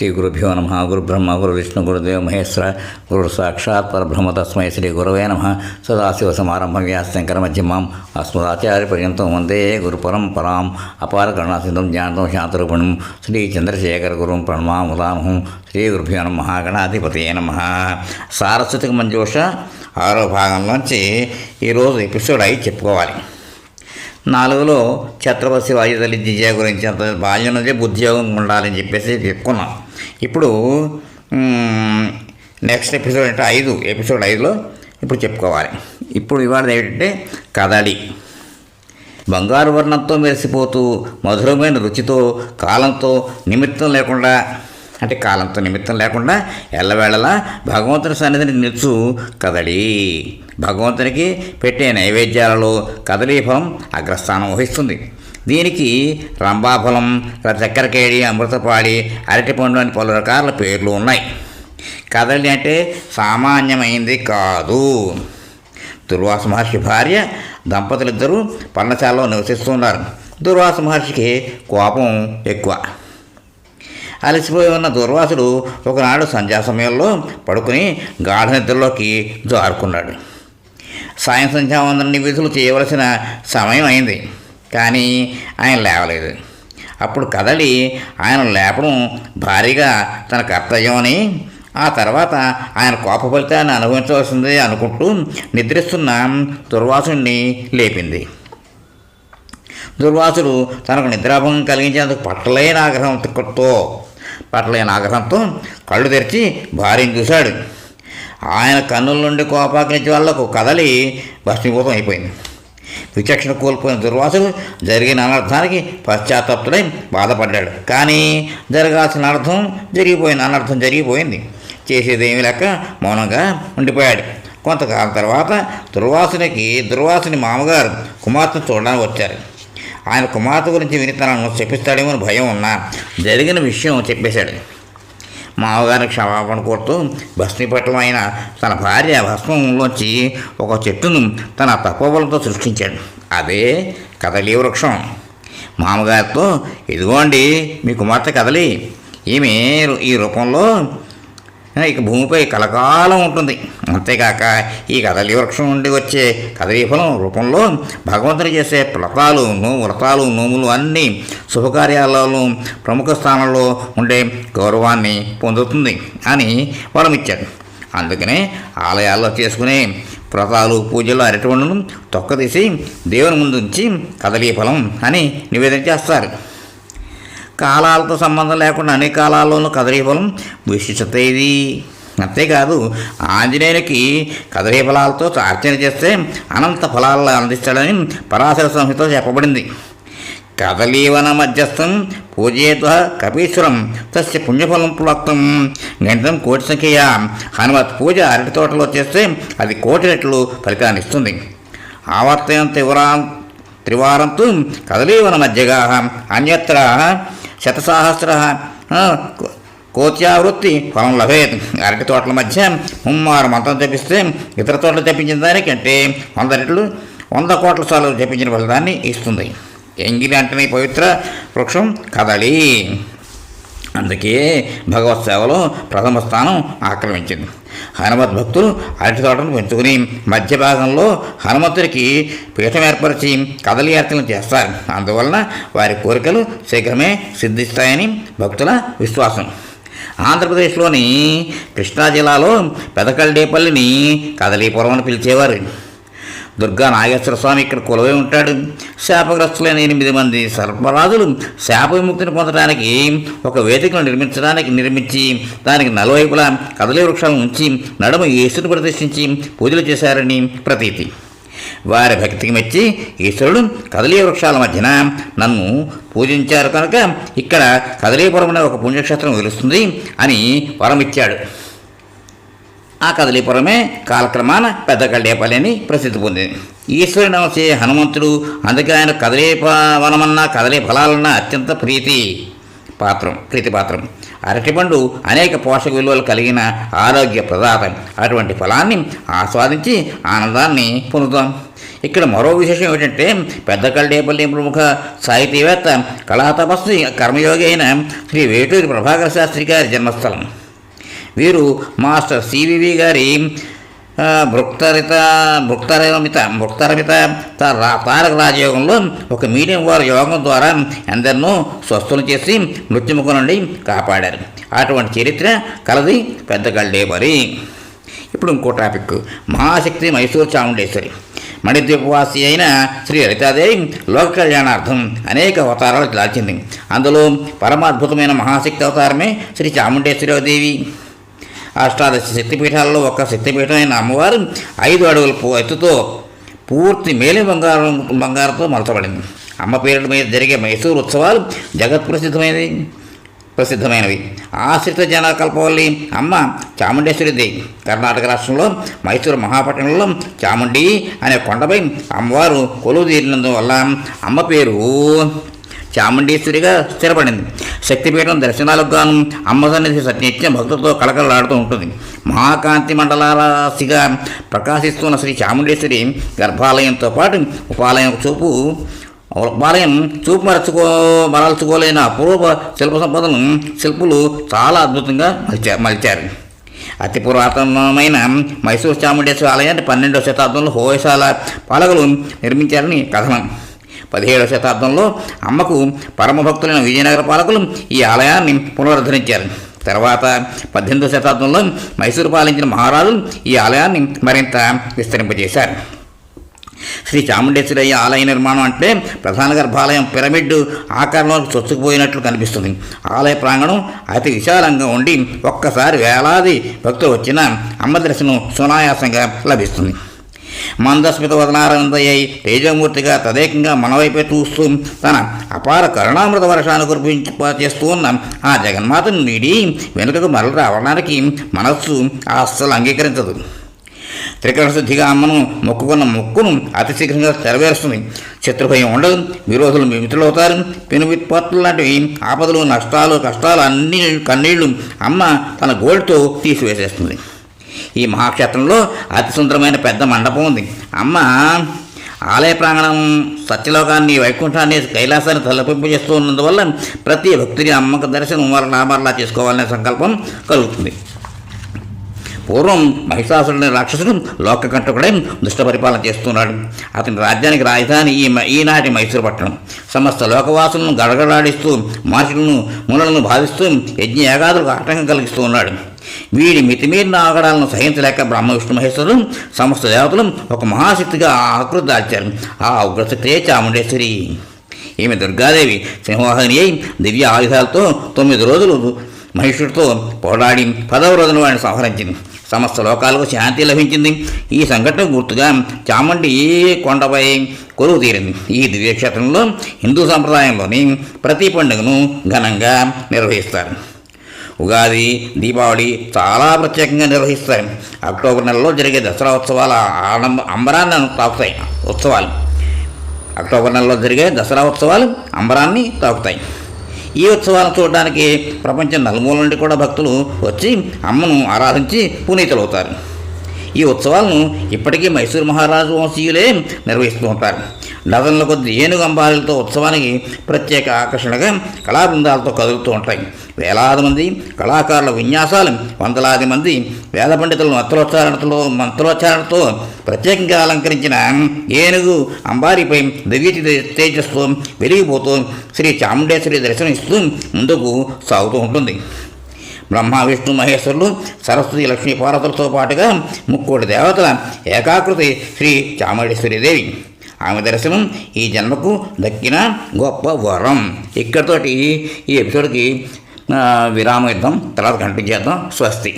శ్రీ గురుభ్యో నమ. గురు బ్రహ్మ గురు విష్ణు గురుదేవ మహేశ్వర గురు సాక్షాత్ పరబ్రహ్మ తస్మై శ్రీ గురవే నమ. సదాశివసమారంభం వ్యాసశంకర మధ్యమాం అస్మదాచార్య పర్యంతం వందే గురు పరంపరాం. అపార కరుణాసింధం జ్ఞానం శాంతరూపిణం శ్రీ చంద్రశేఖర గురుం ప్రణమాముదామహం. శ్రీ గురుభ్యో నమ. గణాధిపతయే నమ. సారస్వతిక మంజూష 6వ భాగంలోంచి ఈరోజు ఎపిసోడ్ 5 చెప్పుకోవాలి. 4లో ఛత్రపతి శివాజీ తల్లి జిజయ గురించి అంత బాల్యం నుంచే బుద్ధియోగం ఉండాలని చెప్పేసి చెప్పుకున్నాం. ఇప్పుడు నెక్స్ట్ ఎపిసోడ్ అంటే ఎపిసోడ్ 5లో ఇప్పుడు చెప్పుకోవాలి. ఇప్పుడు ఇవాళ ఏంటంటే కదలి. బంగారు వర్ణంతో మెరిసిపోతూ మధురమైన రుచితో కాలంతో నిమిత్తం లేకుండా ఎల్లవేళలా భగవంతుని సన్నిధిని నిలుచు కదలి. భగవంతునికి పెట్టే నైవేద్యాలలో కదలీ ఫలం అగ్రస్థానం వహిస్తుంది. దీనికి రంభాఫలం, చక్కెరకేడి, అమృతపాడి, అరటిపండు అని పలు రకాల పేర్లు ఉన్నాయి. కదలి అంటే సామాన్యమైంది కాదు. దుర్వాస మహర్షి భార్య దంపతులిద్దరూ పర్ణశాలలో నివసిస్తున్నారు. దుర్వాస మహర్షికి కోపం ఎక్కువ. అలసిపోయి ఉన్న దుర్వాసుడు ఒకనాడు సంధ్యా సమయంలో పడుకుని గాఢ నిద్రలోకి జారుకున్నాడు. సాయం సంధ్యావందన విధులు చేయవలసిన సమయం అయింది, కానీ ఆయన లేవలేదు. అప్పుడు కదలి ఆయన లేపడం భారీగా తన కర్తవ్యం అని, ఆ తర్వాత ఆయన కోప ఫలితాన్ని అనుభవించవలసిందే అనుకుంటూ నిద్రిస్తున్న దుర్వాసుడిని లేపింది. దుర్వాసుడు తనకు నిద్రాభంగం కలిగించేందుకు పట్టలేని ఆగ్రహంతో కళ్ళు తెరిచి భార్యను చూశాడు. ఆయన కన్నుల నుండి కోపాగ్ని జ్వాలకు కదలి భస్మీభూతం అయిపోయింది. విచక్షణ కోల్పోయిన దుర్వాసుడు జరిగిన అనర్థానికి పశ్చాత్తాపుడై బాధపడ్డాడు. కానీ జరగాల్సిన అనర్థం జరిగిపోయింది. చేసేదేమీ లేక మౌనంగా ఉండిపోయాడు. కొంతకాలం తర్వాత దుర్వాసుని మామగారు కుమార్తెను చూడడానికి వచ్చారు. ఆయన కుమార్తె గురించి విని తనను చెప్పిస్తాడేమో అని భయం ఉన్నా జరిగిన విషయం చెప్పేశాడు. మామగారిని క్షమాపణ కోరుతూ భస్మీపట్లమైన తన భార్య భస్మంలోంచి ఒక చెట్టును తన తపోబలంతో సృష్టించాడు. అదే కదలీ వృక్షం. మామగారితో, ఇదిగోండి మీ కుమార్తె కదలి. ఈమె ఈ రూపంలో ఇక భూమిపై కలకాలం ఉంటుంది. అంతేకాక ఈ కదలీ వృక్షం నుండి వచ్చే కదలీ ఫలం రూపంలో భగవంతుడు చేసే వ్రతాలు నోములు అన్నీ శుభకార్యాలలో ప్రముఖ స్థానంలో ఉండే గౌరవాన్ని పొందుతుంది అని వరమిచ్చాడు. అందుకనే ఆలయాల్లో చేసుకునే వ్రతాలు, పూజలు, అరటిపండును తొక్కదీసి దేవుని ముందు ఉంచి కదలీ ఫలం అని నివేదన చేస్తారు. కాలాలతో సంబంధం లేకుండా అన్ని కాలాల్లోనూ కదలీ ఫలం విశిష్టత ఇది. అంతేకాదు, ఆంజనేయునికి కదలీ ఫలాలతో అర్చన చేస్తే అనంత ఫలాలను అందిస్తాడని పరాశర సంహితలో చెప్పబడింది. కదలీవన మధ్యస్థం పూజేత కపీశ్వరం తస్య పుణ్యఫలం ప్రోక్తం గణితం కోటి సంఖ్య. హనుమత్ పూజ అరటి తోటలో చేస్తే అది 1,000,000 రెట్లు ఫలితాన్ని ఇస్తుంది. ఆవర్తయం త్రివారంతు కదలీవన మధ్యగా అన్యత్ర 100,000 కోత్యావృత్తి ఫలం లభేత్. అరటి తోటల మధ్య 3 మంత్రం జపిస్తే ఇతర తోటలు జపించిన దానికంటే 100 రెట్లు 100 కోట్ల సార్లు జపించిన ఫలితాన్ని ఇస్తుంది. ఎంగిలి అంటనే పవిత్ర వృక్షం కదలి. అందుకే భగవత్ సేవలో ప్రథమ స్థానం ఆక్రమించింది. హనుమత్ భక్తులు అరటి తోటను పెంచుకుని మధ్య భాగంలో హనుమంతుడికి పీఠం ఏర్పరిచి కదలి అర్చనలు చేస్తారు. అందువలన వారి కోరికలు శీఘ్రమే సిద్ధిస్తాయని భక్తుల విశ్వాసం. ఆంధ్రప్రదేశ్లోని కృష్ణా జిల్లాలో పెదకల్డేపల్లిని కదలీపురం అని పిలిచేవారు. దుర్గా నాగేశ్వర స్వామి ఇక్కడ కొలువై ఉంటాడు. శాపగ్రస్తులైన 8 మంది సర్పరాజులు శాప విముక్తిని పొందడానికి ఒక వేదికను నిర్మించి దానికి నలువైపులా కదలీ వృక్షాలను ఉంచి నడుమ ఈశ్వరుని ప్రతిష్ఠించి పూజలు చేశారని ప్రతీతి. వారి భక్తికి మెచ్చి ఈశ్వరుడు కదలీ వృక్షాల మధ్యన నన్ను పూజించారు కనుక ఇక్కడ కదలీపురం అనే ఒక పుణ్యక్షేత్రం వెలుస్తుంది అని వరమిచ్చాడు. ఆ కదలీపురమే కాలక్రమాన పెద్దకల్డేపల్లి అని ప్రసిద్ధి పొందింది. ఈశ్వరుని నమసే హనుమంతుడు, అందుకే ఆయన కదలీ వనమన్నా కదలీ ఫలాలన్నా అత్యంత ప్రీతిపాత్రం. అరటిపండు అనేక పోషక విలువలు కలిగిన ఆరోగ్య ప్రదాత. అటువంటి ఫలాన్ని ఆస్వాదించి ఆనందాన్ని పొందుతాం. ఇక్కడ మరో విశేషం ఏమిటంటే పెద్ద కల్డేపల్లి ప్రముఖ సాహితీవేత్త కళాతపస్సు కర్మయోగి అయిన శ్రీ వేటూరి ప్రభాకర శాస్త్రి గారి జన్మస్థలం. వీరు మాస్టర్ సివివి గారి భృక్తరమిత తారక రాజయోగంలో ఒక మీడియం వారు యోగం ద్వారా ఎందరినో స్వస్థలు చేసి మృత్యుముఖం నుండి కాపాడారు. అటువంటి చరిత్ర కలది పెద్ద కల్డేపల్లి. ఇప్పుడు ఇంకో టాపిక్, మహాశక్తి మైసూరు చాముండేశ్వరి. మణిద్వీపవాసి అయిన శ్రీ లలితాదేవి లోక కళ్యాణార్థం అనేక అవతారాలు దాల్చింది. అందులో పరమాద్భుతమైన మహాశక్తి అవతారమే శ్రీ చాముండేశ్వరి దేవి. అష్టాదశ శక్తిపీఠాలలో ఒక శక్తిపీఠమైన అమ్మవారు 5 అడుగుల ఎత్తుతో పూర్తి మేలి బంగారంతో మలచబడింది. అమ్మ పేరుల మీద జరిగే మైసూరు ఉత్సవాలు జగత్ ప్రసిద్ధమైనవి. ఆశ్రిత జన కల్పవల్లి అమ్మ చాముండేశ్వరి దేవి కర్ణాటక రాష్ట్రంలో మైసూరు మహాపట్టణంలో చాముండి అనే కొండపై అమ్మవారు కొలువు తీరినందువల్ల అమ్మ పేరు చాముండేశ్వరిగా స్థిరపడింది. శక్తిపీఠం దర్శనాలకు గాను అమ్మ సన్నిధి నిత్యం భక్తులతో కళకళలాడుతూ ఉంటుంది. మహాకాంతి మండలారాశిగా ప్రకాశిస్తున్న శ్రీ చాముండేశ్వరి గర్భాలయంతో పాటు ఉపాలయం చూపు మరల్చుకోలేని అపూర్వ శిల్ప సంపదను శిల్పులు చాలా అద్భుతంగా మలిచారు. అతి పురాతనమైన మైసూరు చాముండేశ్వరి ఆలయాన్ని 12వ శతాబ్దంలో హోయసాల పాలకులు నిర్మించారని కథనం. 17వ శతాబ్దంలో అమ్మకు పరమభక్తులైన విజయనగర పాలకులు ఈ ఆలయాన్ని పునరుద్ధరించారు. తర్వాత 18వ శతాబ్దంలో మైసూరు పాలించిన మహారాజులు ఈ ఆలయాన్ని మరింత విస్తరింపజేశారు. శ్రీ చాముండేశ్వరి ఆలయ నిర్మాణం అంటే ప్రధాన గర్భాలయం పిరమిడ్ ఆకారంలో చొచ్చుకుపోయినట్లు కనిపిస్తుంది. ఆలయ ప్రాంగణం అతి విశాలంగా ఉండి ఒక్కసారి వేలాది భక్తులు వచ్చిన అమ్మ దర్శనం సునాయాసంగా లభిస్తుంది. మందస్మిత వదనారందయ్యి తేజమూర్తిగా తదేకంగా మనవైపే చూస్తూ తన అపార కరుణామృత వర్షాన్ని చేస్తూ ఉన్న ఆ జగన్మాతను నీడి వెనుకకు మరల రావడానికి మనస్సు అస్సలు అంగీకరించదు. త్రికరణ శుద్ధిగా అమ్మను మొక్కుకున్న మొక్కును అతి శీఘ్రంగా నెరవేరుస్తుంది. శత్రుభయం ఉండదు, విరోధులు మిత్రులవుతారు. పెనువిపత్తులు లాంటివి ఆపదలు, నష్టాలు, కష్టాలు అన్ని కన్నీళ్లు అమ్మ తన గోల్డ్తో తీసివేసేస్తుంది. ఈ మహాక్షేత్రంలో అతి సుందరమైన పెద్ద మండపం ఉంది. అమ్మ ఆలయ ప్రాంగణం సత్యలోకాన్ని, వైకుంఠాన్ని, కైలాసాన్ని తలపింపజేస్తూ ఉన్నందువల్ల ప్రతి భక్తుని అమ్మకు దర్శనం మరలా చేసుకోవాలనే సంకల్పం కలుగుతుంది. పూర్వం మహిషాసురుని రాక్షసుడు లోకకంటకుడై దుష్ట పరిపాలన చేస్తున్నాడు. అతని రాజ్యానికి రాజధాని ఈనాటి మైసూరు పట్టణం. సమస్త లోకవాసులను గడగడాడిస్తూ మహర్షులను మునులను భావిస్తూ యజ్ఞయాగాదులకు ఆటంకం కలిగిస్తూ ఉన్నాడు. వీడి మితిమీరిన ఆగడాలను సహించలేక బ్రహ్మ విష్ణు మహేశ్వరులు సమస్త దేవతలు ఒక మహాశక్తిగా ఆకృతి దాల్చారు. ఆ ఉగ్రశక్తియే చాముండేశ్వరి. ఈమె దుర్గాదేవి సింహవాహిని అయి దివ్య ఆయుధాలతో 9 రోజులు మహిషుడితో పోరాడి 10వ రోజున వాడిని సంహరించింది. సమస్త లోకాలకు శాంతి లభించింది. ఈ సంఘటన గుర్తుగా చాముండి కొండపై కొలువు తీరింది. ఈ దివ్యక్షేత్రంలో హిందూ సంప్రదాయంలోని ప్రతి పండుగను ఘనంగా నిర్వహిస్తారు. ఉగాది, దీపావళి చాలా ప్రత్యేకంగా నిర్వహిస్తారు. అక్టోబర్ నెలలో జరిగే దసరా ఉత్సవాల అంబరాన్ని తాకుతాయి. అక్టోబర్ నెలలో జరిగే దసరా ఉత్సవాలు అంబరాన్ని తాకుతాయి. ఈ ఉత్సవాలను చూడడానికి ప్రపంచం నలుమూల నుండి కూడా భక్తులు వచ్చి అమ్మను ఆరాధించి పునీతులవుతారు. ఈ ఉత్సవాలను ఇప్పటికీ మైసూరు మహారాజు వంశీయులే నిర్వహిస్తూ ఉంటారు. డజన్ల కొద్ది ఏనుగు అంబారీలతో ఉత్సవానికి ప్రత్యేక ఆకర్షణగా కళాబృందాలతో కదులుతూ ఉంటాయి. వేలాది మంది కళాకారుల విన్యాసాలు, వందలాది మంది వేద పండితుల మంత్రోచ్చారణతో ప్రత్యేకంగా అలంకరించిన ఏనుగు అంబారీపై దివ్య తేజస్తో వెలిగిపోతూ శ్రీ చాముండేశ్వరి దర్శనమిస్తూ ముందుకు సాగుతూ ఉంటుంది. బ్రహ్మ, విష్ణు, మహేశ్వరులు, సరస్వతి, లక్ష్మీ పార్వతులతో పాటుగా 3 దేవతల ఏకాకృతి శ్రీ చాముండేశ్వరి దేవి. ఆమె దర్శనం ఈ జన్మకు దక్కిన గొప్ప వరం. ఇక్కడితోటి ఈ ఎపిసోడ్కి విరామ ఇద్దాం. తర్వాత కంటిన్యూ చేద్దాం. స్వస్తి.